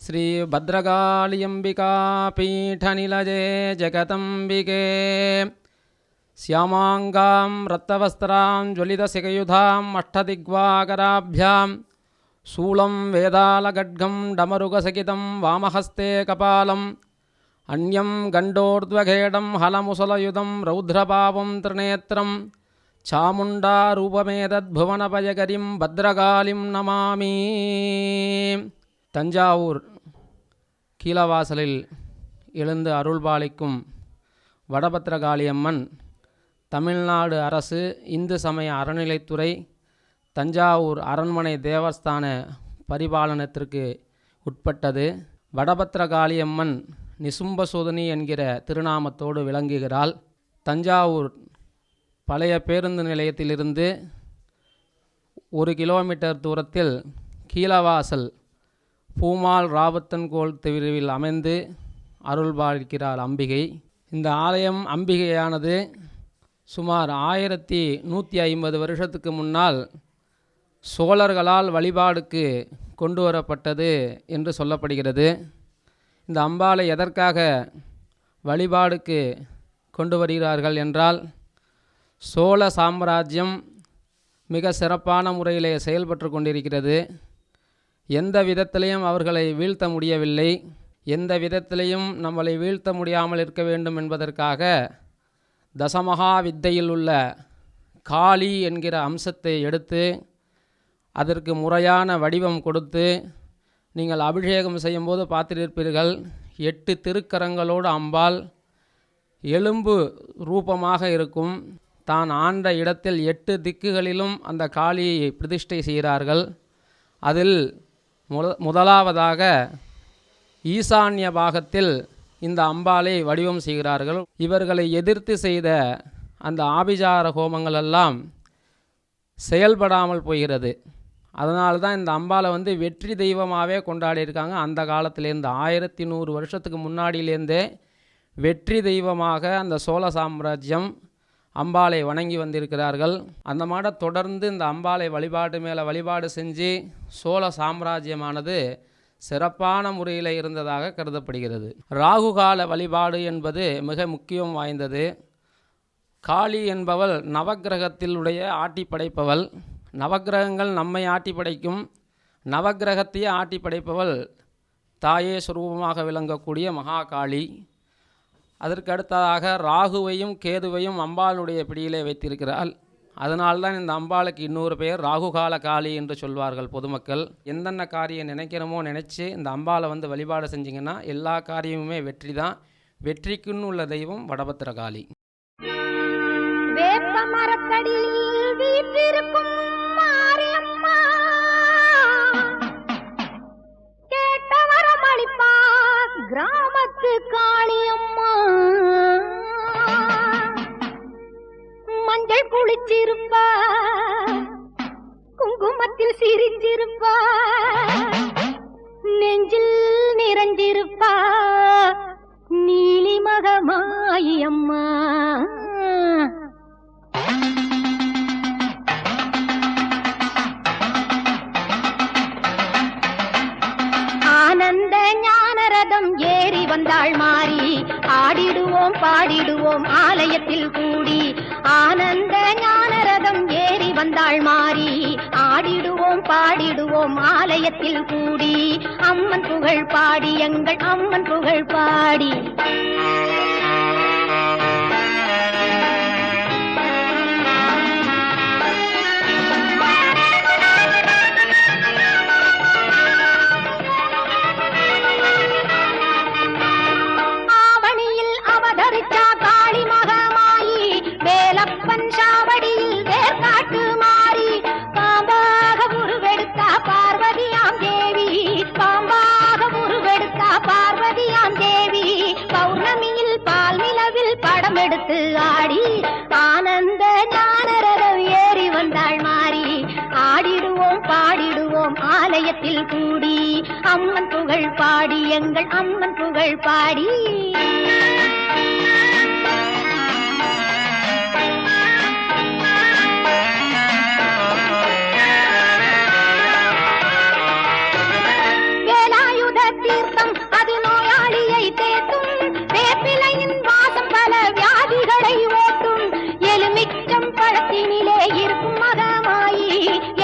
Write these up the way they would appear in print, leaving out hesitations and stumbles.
ಶ್ರೀ ಭದ್ರಕಾಳಿಯಂಬಿಕಾ ಪೀಠನಿಲಜೆ ಜಗದಂಬಿಕೆ ಶ್ಯಾಮಾಂಗಾಂ ರಕ್ತವಸ್ತ್ರಾಂ ಜ್ವಲಿತಶಿಖಯುಧಾಂ ಅಷ್ಟದಿಗ್ವಾಕರಾಭ್ಯಾಂ ಶೂಲಂ ವೇದಾಲಗಡ್ಗಂ ಡಮರುಗಸಹಿತಂ ವಾಮಹಸ್ತೆ ಕಪಾಲಂ ಅನ್ಯಂ ಗಂಡೋರ್ಧ್ವಖೇಡಂ ಹಲಮುಸಲಯುಧಂ ರೌದ್ರಪಾವಂ ತ್ರಿನೇತ್ರಂ ಚಾಮುಂಡಾರೂಪಮೇತದ್ಭುವನಭಯಕರಿಂ ಭದ್ರகாளிம் நமாமி. தஞ்சாவூர் கீழவாசலில் எழுந்து அருள்பாலிக்கும் வடபத்திரகாளியம்மன் தமிழ்நாடு அரசு இந்து சமய அறநிலைத்துறை தஞ்சாவூர் அரண்மனை தேவஸ்தான பரிபாலனத்திற்கு உட்பட்டது. வடபத்திரகாளியம்மன் நிசும்பசூதனி என்கிற திருநாமத்தோடு விளங்குகிறாள். தஞ்சாவூர் பழைய பேருந்து நிலையத்திலிருந்து 1 கிலோமீட்டர் தூரத்தில் கீழவாசல் பூமால் ராபத்தன்கோள் தெருவில் அமைந்து அருள்பாலிக்கிறார் அம்பிகை. இந்த ஆலயம் அம்பிகையானது சுமார் 1150 வருஷத்துக்கு முன்னால் சோழர்களால் வழிபாடுக்கு கொண்டு வரப்பட்டது என்று சொல்லப்படுகிறது. இந்த அம்பாளை எதற்காக வழிபாடுக்கு கொண்டு வருகிறார்கள் என்றால், சோழ சாம்ராஜ்யம் மிக சிறப்பான முறையிலே செயல்பட்டு கொண்டிருக்கிறது. எந்த விதத்திலையும் அவர்களை வீழ்த்த முடியவில்லை. எந்த விதத்திலையும் நம்மளை வீழ்த்த முடியாமல் இருக்க வேண்டும் என்பதற்காக தசமகா வித்தையில் உள்ள காளி என்கிற அம்சத்தை எடுத்து அதற்கு முறையான வடிவம் கொடுத்து, நீங்கள் அபிஷேகம் செய்யும்போது பார்த்திருப்பீர்கள், 8 திருக்கரங்களோடு அம்பாள் எலும்பு ரூபமாக இருக்கும். தான் ஆண்ட இடத்தில் 8 திக்குகளிலும் அந்த காளியை பிரதிஷ்டை செய்கிறார்கள். அதில் முதலாவதாக ஈசான்ய பாகத்தில் இந்த அம்பாளை வடிவம் செய்கிறார்கள். இவர்களை எதிர்த்து செய்த அந்த ஆபிசார ஹோமங்களெல்லாம் செயல்படாமல் போகிறது. அதனால தான் இந்த அம்பாளை வெற்றி தெய்வமாகவே கொண்டாடியிருக்காங்க. அந்த காலத்திலேருந்து 1100 வருஷத்துக்கு முன்னாடியிலேருந்தே வெற்றி தெய்வமாக அந்த சோழ சாம்ராஜ்யம் அம்பாளை வணங்கி வந்திருக்கிறார்கள். அந்த மாட தொடர்ந்து இந்த அம்பாளை வழிபாடு மேலே வழிபாடு செஞ்சு சோழ சாம்ராஜ்யமானது சிறப்பான முறையில் இருந்ததாக கருதப்படுகிறது. ராகுகால வழிபாடு என்பது மிக முக்கியம் வாய்ந்தது. காளி என்பவள் நவக்கிரகத்திலுடைய ஆட்டி படைப்பவள். நவக்கிரகங்கள் நம்மை ஆட்டி படைக்கும். நவக்கிரகத்தையே ஆட்டி படைப்பவள் தாயே சுரூபமாக விளங்கக்கூடிய மகாகாளி. அதற்கு அடுத்ததாக ராகுவையும் கேதுவையும் அம்பாளுடைய பிடியிலே வைத்திருக்கிறாள். அதனால்தான் இந்த அம்பாளுக்கு இன்னொரு பெயர் ராகுகால காளி என்று சொல்வார்கள் பொதுமக்கள். எந்தென்ன காரியம் நினைக்கிறோமோ நினச்சி இந்த அம்பாளை வழிபாடு செஞ்சிங்கன்னா எல்லா காரியமுமே வெற்றி தான். வெற்றிக்குன்னு உள்ள தெய்வம் வடபத்திரகாளி. கிராமத்து காளியம்மா மஞ்சள் குளிச்சிருப்பா, குங்குமத்தில் சிரிஞ்சிருப்பா, நெஞ்சில் நிறைஞ்சிருப்பா, நீலி மகமாயம்மா. ஆனந்த ஞானரதம் ஏறி வந்தாள் மாறி, ஆடிடுவோம் பாடிடுவோம் ஆலயத்தில் கூடி. ஆனந்த ஞானரதம் ஏறி வந்தாள் மாறி, ஆடிடுவோம் பாடிடுவோம் ஆலயத்தில் கூடி. அம்மன் புகழ் பாடி எங்கள் அம்மன் புகழ் பாடி. சாவடியில் வேர்காட்டு மாறி பாம்பாக உருவெடுத்தா பார்வதியாம் தேவி, பாம்பாக உருவெடுத்தா பார்வதியாம் தேவி. பௌர்ணமியில் பால் நிலவில் படம் எடுத்து ஆடி, ஆனந்த ஞானரதம் ஏறி வந்தாள் மாறி. ஆடிடுவோம் பாடிடுவோம் ஆலயத்தில் கூடி. அம்மன் புகழ் பாடி எங்கள் அம்மன் புகழ் பாடி. வேலாயுதத்தில் எலுமிச்சம் பழத்தினிலே இருக்கும் மகமாயி,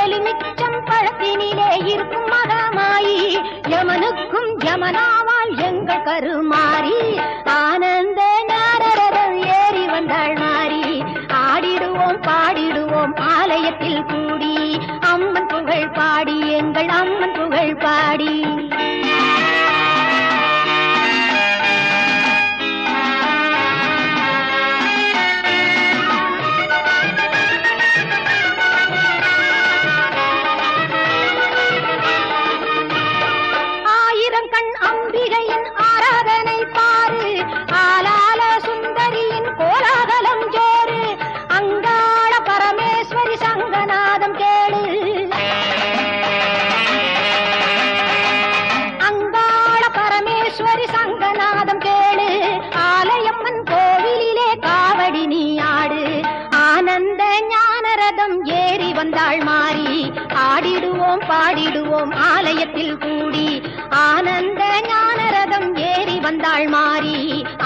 எலுமிச்சம் பழத்தினிலே இருக்கும் மகமாயி, யமனுக்கும் யமனாவாள் எங்கள் கருமாறி, ஆனந்த ஞானரதம் ஏறி வந்தாள் மாறி, ஆடிடுவோம் பாடிடுவோம் ஆலயத்தில் கூடி, அம்மன் புகழ் பாடி எங்கள் அம்மன் புகழ் பாடி. அம்பிகையின் ஆராதனை பாரு, ஆலால சுந்தரியின் கோலாகலம் ஜோறு, அங்காள பரமேஸ்வரி சங்கநாதம் கேளு, அங்காள பரமேஸ்வரி சங்கநாதம் கேளு, ஆலயம்மன் கோவிலிலே காவடி நீ ஆடு, ஆனந்த ஞானரதம் ஏறி வந்தாள் மாறி, ஆடிடுவோம் பாடிடுவோம் ஆலயத்தில் கூடி, ஆனந்த ஞானரதம் ஏறி வந்தாள் மாறி,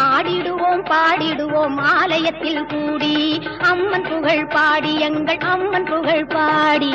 ஆடிடுவோம் பாடிடுவோம் ஆலயத்தில் கூடி, அம்மன் புகழ் பாடி எங்கள் அம்மன் புகழ் பாடி.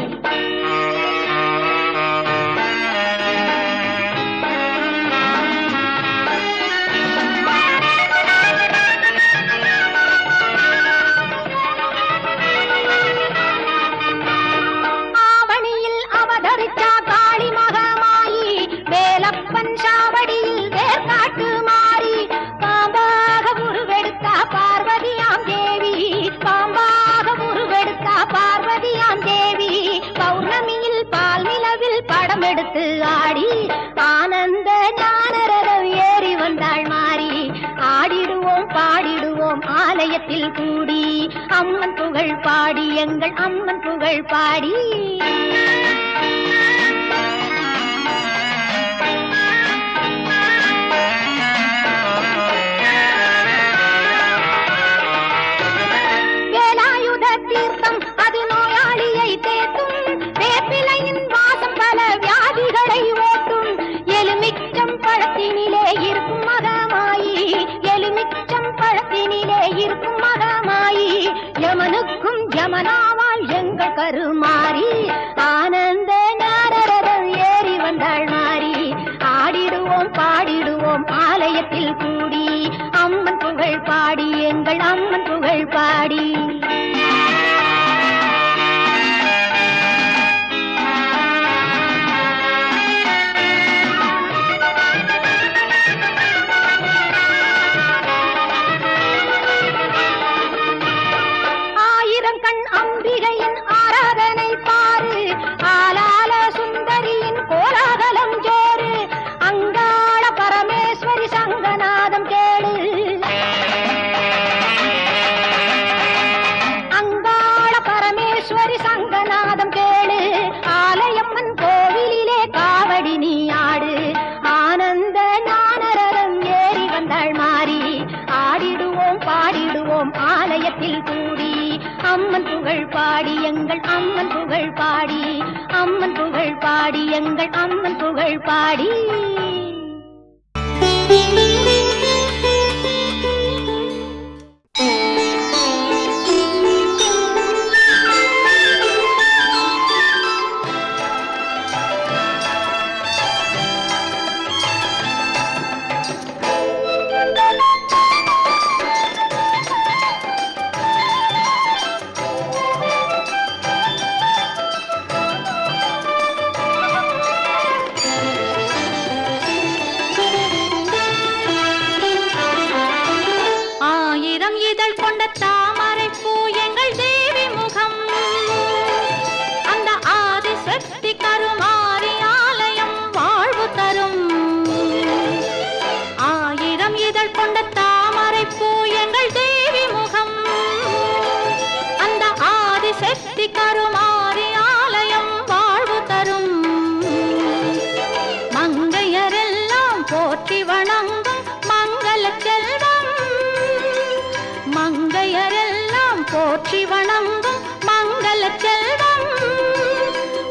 ஆவணியில் அவதரிச்சா காளி மகமாயி, வேலப்பன் சாவடியில் வேர்காட்டு மாறி, பாம்பாக உருவெடுத்தா பார்வதியாம் தேவி, பாம்பாக உருவெடுத்தா பார்வதியாம் தேவி, பௌர்ணமியில் பால் நிலவில் படம் எடுத்து ஆடி, ஆனந்த ஞானரதம் ஏறி வந்தாள் மாறி, ஆடிடுவோம் பாடிடுவோம் ஆலயத்தில் கூடி, அம்மன் புகழ் பாடி எங்கள் அம்மன் புகழ் பாடி. வேலாயுத தீர்த்தம் அது நோயாளியை தேற்றும், வேப்பிலையின் வாசம் பல வியாதிகளை ஓட்டும், எலுமிச்சம் பழத்தினிலே இருக்கும் மகமாயி, எலுமிச்சம் பழத்தினிலே இருக்கும் மகமாயி, யமனுக்கும் யமனாவாள் எங்கள் கருமாறி, ஆனந்த ஞானரதம் ஏறி வந்தாள் மாறி, ஆடிடுவோம் பாடிடுவோம் ஆலயத்தில் கூடி, அம்மன் புகழ் பாடி எங்கள் அம்மன் புகழ் பாடி. ஆயிரங்கண் அம்பிகையின் ஆராதனை பாரு, ஆலால சுந்தரியின் கோலாகலம் ஜோறு, அங்காள பரமேஸ்வரி சங்கநாதம் கேளு, அங்காள பரமேஸ்வரி சங்கநாதம் கேளு, ஆலயம்மன் கோவிலிலே காவடி நீ ஆடு, ஆனந்த ஞானரதம் ஏறி வந்தாள் மாறி, ஆடிடுவோம் பாடிடுவோம் ஆலயத்தில் கூடி, அம்மன் புகழ் பாடி எங்கள் அம்மன் புகழ் பாடி, அம்மன் புகழ் பாடி எங்கள் அம்மன் புகழ் பாடி. போற்றி வணங்கும் மங்கள செல்வம்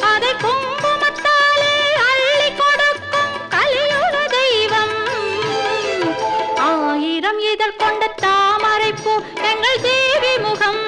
அதை குங்குமத்தாலே அள்ளி கொடுக்கும் கலியுக தெய்வம். ஆயிரம் இதழ் கொண்ட தாமரைப்பூ எங்கள் தேவி முகம்.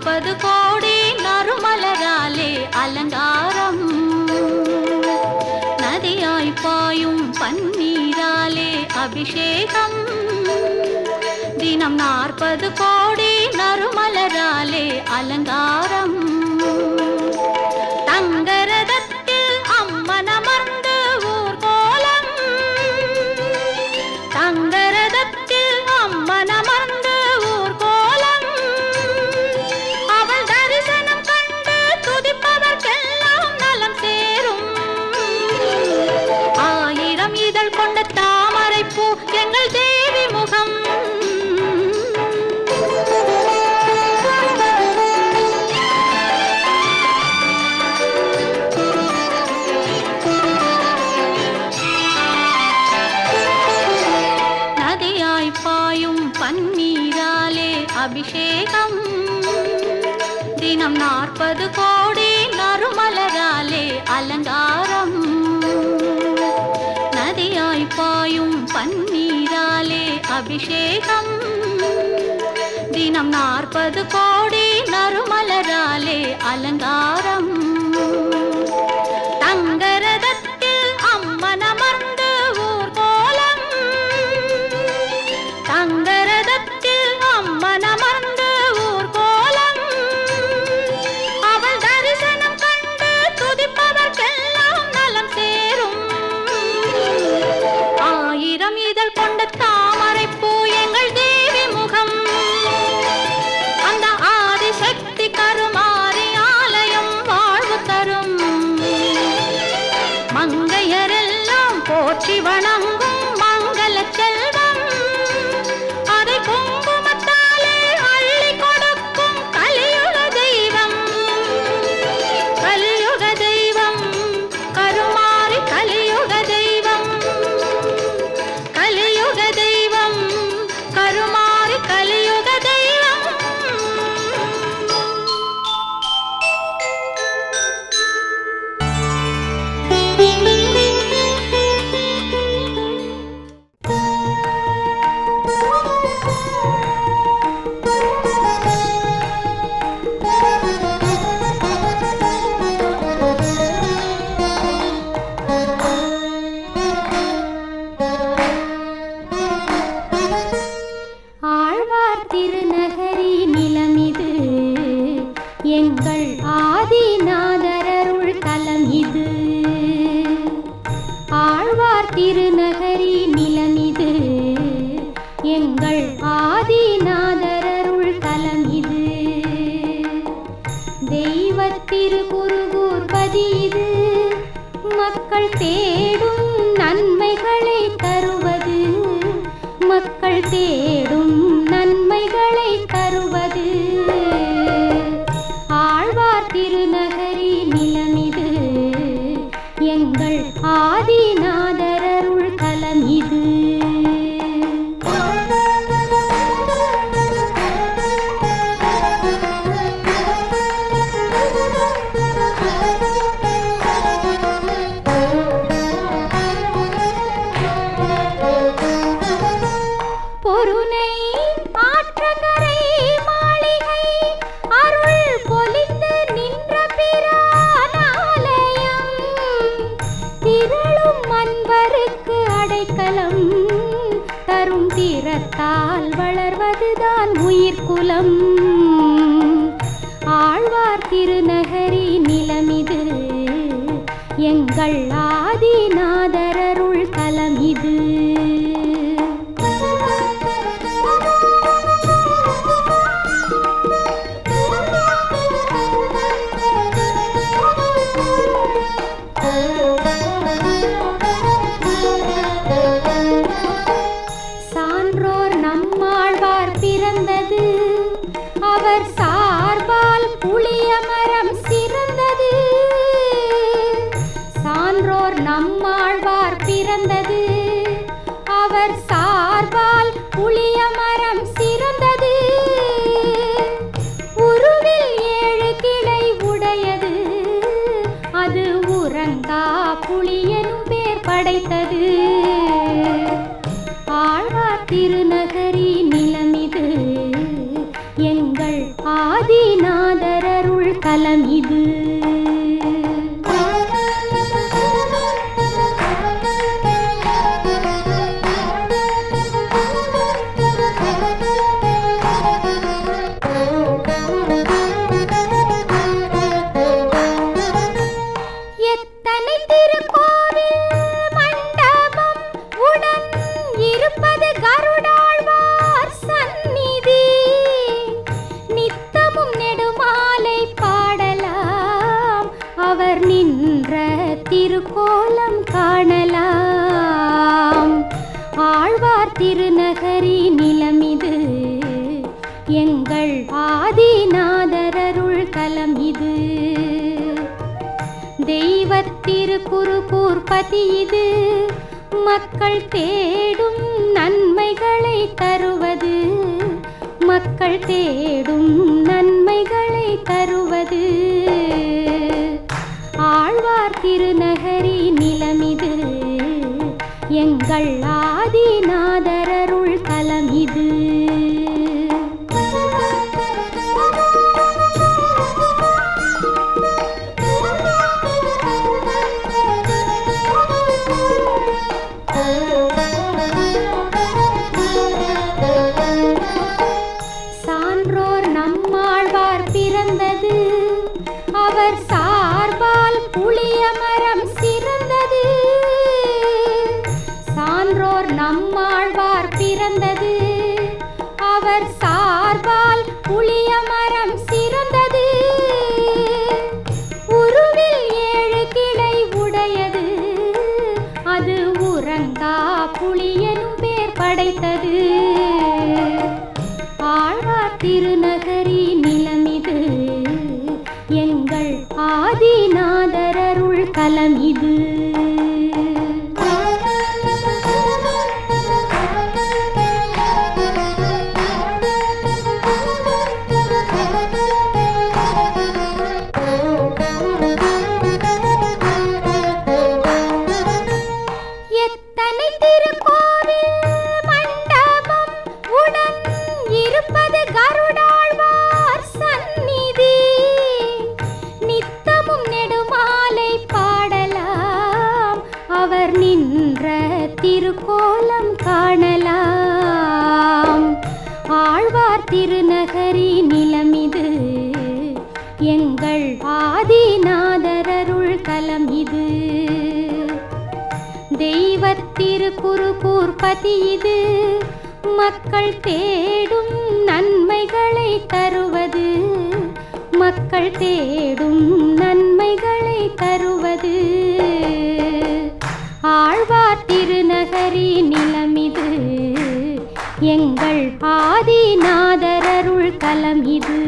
40 கோடி நறுமலராலே அலங்காரம். நதியாய் பாயும் பன்னீராலே அபிஷேகம். தினம் 40 கோடி நறுமலராலே அலங்காரம். தங்கரதத்தில் அம்மன் அமர்ந்து ஊர்கோலம். தங்கரதத்தில் அம்மன் அமர்ந்து ஊர்கோலம். அவள் தரிசனம் கண்டு துதிப்பவர்க்கெல்லாம் நலம் சேரும். 1000 இதழ் கொண்ட தாமரைப்பூ எங்கள் தேவி முகம். நதியாய் பாயும் பன்னீராலே அபிஷேகம். தினம் 40 கோடி நறுமலராலே அலங்காரம். நதியாய் பாயும் பன்னீராலே அபிஷேகம். தினம் 40 கோடி நறுமலராலே அலங்காரம். தங்கரதத்தில் அம்மன் அமர்ந்து ஊர்கோலம். தங்கரதத்தில் அம்மன் அமர்ந்து ஊர்கோலம். அவள் தரிசனம் கண்டு துதிப்பவர்க்கெல்லாம் நலம் சேரும். 1000 இதழ் கொண்ட தாமரைப்பூ எங்கள் தேவி முகம். அந்த ஆதிசக்தி கருமாரி ஆலயம் வாழ்வு தரும். மங்கையரெல்லாம் போற்றி வணங்கும் மங்கள செல்வம். அதை குங்குமத்தாலே அள்ளி கொடுக்கும் கலியுக தெய்வம். கலியுக தெய்வம் கருமாரி கலியுக தெய்வம். கலியுக தெய்வம் கருமாரி கலியுக தெய்வம். ஆழ்வார் திருநகரி நிலமிது. எங்கள் ஆதிநாதரருள் தலம் இது. ஆழ்வார் திருநகரி நிலமிது. எங்கள் ஆதிநாதரருள் தலம் இது. தெய்வத்திரு குருகூர்பதி இது. மக்கள் தேடும் நன்மைகளை தருவது. மக்கள் தேடும் நன்மைகளை தருவது. ஆழ்வார் திருநகரி நிலமிது. எங்கள் ஆதிநாதரருள் தலம் இது. பொருனை ஆற்றங்கரை மாளிகை அருள் பொலிந்து நின்ற பிரானாலயம். திரளும் அன்பருக்கு அடைக்கலம் தரும் தீரத்தால் வளர்வதுதான் உயிர்குலம். ஆழ்வார் திருநகரி நிலமிது. எங்கள் ஆதிநாதரருள் தலம் இது. சான்றோர் நம்மாழ்வார் பிறந்தது. அவர் சார்பால் புளிய மரம் சிறந்தது. சான்றோர் நம்மாழ்வார் பிறந்தது. ஆதிநாதரருள் தலம் இது. எத்தனை திருக்கோவில் மண்டபம் உடன் இருப்பது கருடாழ்வார் சந்நிதி. நித்தமும் நெடுமாலை பாடலாம், அவர் நின்ற திருக்கோலம் காணலாம். ஆழ்வார் திருநகரி நிலமிது, எங்கள் ஆதிநாதரருள் தலம் இது. தெய்வத்திரு குருகூர்பதி இது, மக்கள் தேடும் நன்மைகளை தருவது, மக்கள் தேடும் நன்மைகளை தருவது. ஆழ்வார் திருநகரி நிலமிது, எங்கள் ஆதிநாதரருள் தலம் இது. சான்றோர் நம்மாழ்வார் பிறந்தது, அவர் சார்பால் புளிய மரம் சிறந்தது. சான்றோர் நம்மாழ்வார் பிறந்தது, அவர் சார்பால் புளிய மரம் சிறந்தது. உருவில் 7 கிளை உடையது, அது உறங்கா புளியனும் பேர் படைத்தது. ஆழ்வார் திருநகரி நிலமிது, எங்கள் ஆதிநாதரருள் தலம் இது. எத்தனை திருக்கோவில் மண்டபம் உடன் இருப்பது கருடாழ்வார் சந்நிதி. நித்தமும் நெடுமாலை பாடலாம், அவர் நின்ற திருக்கோலம் காணலாம். ஆழ்வார் திருநகரி நிலமிது, எங்கள் ஆதிநாதரருள் தலம் இது. தெய்வத்திரு குருகூர்பதி இது, மக்கள் தேடும் நன்மைகளை தருவது, மக்கள் தேடும் நன்மைகளை தருவது. ஆழ்வார் திருநகரி நிலமிது, எங்கள் ஆதிநாதரருள் தலம் இது.